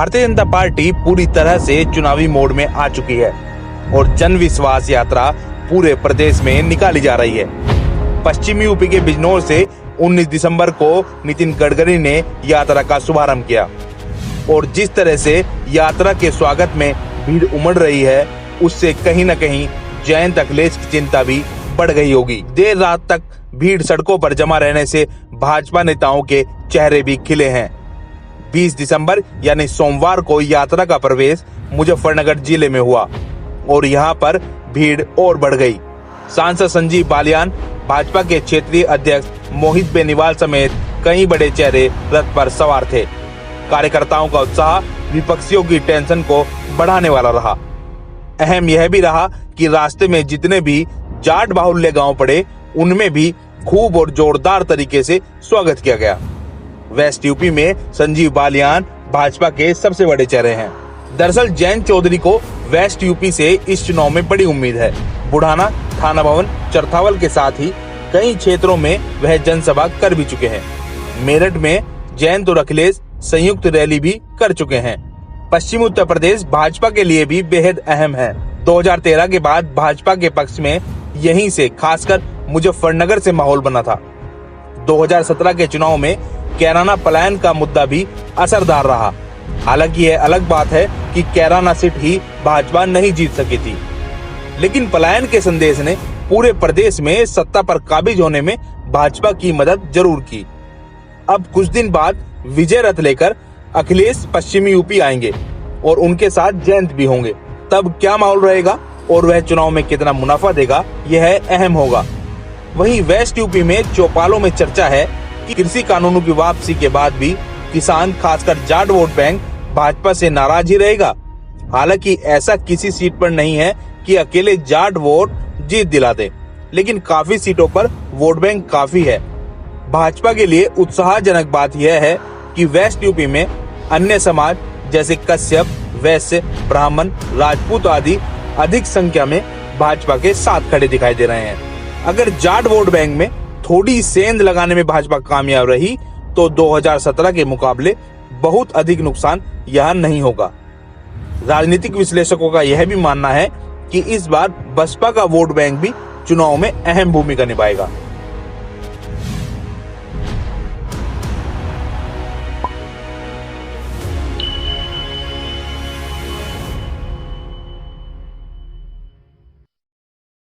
Bharatiya Janata party पूरी तरह से चुनावी मोड में आ चुकी है और जन विश्वास यात्रा पूरे प्रदेश में निकाली जा रही है। पश्चिमी यूपी के बिजनौर से 19 दिसंबर को नितिन गडकरी ने यात्रा का शुभारंभ किया और जिस तरह से यात्रा के स्वागत में भीड़ उमड़ रही है, उससे कहीं न कहीं जयंत अखिलेश की चिंता भी बढ़ गई होगी। देर रात तक भीड़ सड़कों पर जमा रहने से भाजपा नेताओं के चेहरे भी खिले हैं। 20 दिसंबर यानी सोमवार को यात्रा का प्रवेश मुजफ्फरनगर जिले में हुआ और यहां पर भीड़ और बढ़ गई। सांसद संजीव बालियान, भाजपा के क्षेत्रीय अध्यक्ष मोहित बेनीवाल समेत कई बड़े चेहरे रथ पर सवार थे। कार्यकर्ताओं का उत्साह विपक्षियों की टेंशन को बढ़ाने वाला रहा। अहम यह भी रहा कि रास्ते में जितने भी जाट बाहुल्य गांव पड़े, उनमें भी खूब और जोरदार तरीके से स्वागत किया गया। वेस्ट यूपी में संजीव बालियान भाजपा के सबसे बड़े चेहरे हैं। दरअसल जयंत चौधरी को वेस्ट यूपी से इस चुनाव में बड़ी उम्मीद है। बुढ़ाना, थाना भवन, चरथावल के साथ ही कई क्षेत्रों में वह जनसभा कर भी चुके हैं। मेरठ में जयंत और अखिलेश संयुक्त रैली भी कर चुके हैं। पश्चिमी उत्तर प्रदेश भाजपा के लिए भी बेहद अहम है। 2013 के बाद भाजपा के पक्ष में यहीं से खासकर मुजफ्फरनगर से माहौल बना था। 2017 के चुनाव में कैराना पलायन का मुद्दा भी असरदार रहा। हालांकि यह अलग बात है कि कैराना सीट ही भाजपा नहीं जीत सकी थी, लेकिन पलायन के संदेश ने पूरे प्रदेश में सत्ता पर काबिज होने में भाजपा की मदद जरूर की। अब कुछ दिन बाद विजय रथ लेकर अखिलेश पश्चिमी यूपी आएंगे और उनके साथ जयंत भी होंगे। तब क्या माहौल रहेगा और वह चुनाव में कितना मुनाफा देगा, यह अहम होगा। वहीं वेस्ट यूपी में चौपालों में चर्चा है कि कृषि कानूनों की वापसी के बाद भी किसान, खासकर जाट वोट बैंक भाजपा से नाराज ही रहेगा। हालांकि ऐसा किसी सीट पर नहीं है कि अकेले जाट वोट जीत दिला दे, लेकिन काफी सीटों पर वोट बैंक काफी है। भाजपा के लिए उत्साहजनक बात यह है कि वेस्ट यूपी में अन्य समाज जैसे कश्यप, वैश्य, ब्राह्मण, राजपूत आदि अधिक संख्या में भाजपा के साथ खड़े दिखाई दे रहे हैं। अगर जाट वोट बैंक में थोड़ी सेंध लगाने में भाजपा कामयाब रही तो 2017 के मुकाबले बहुत अधिक नुकसान यह नहीं होगा। राजनीतिक विश्लेषकों का यह भी मानना है कि इस बार बसपा का वोट बैंक भी चुनाव में अहम भूमिका निभाएगा।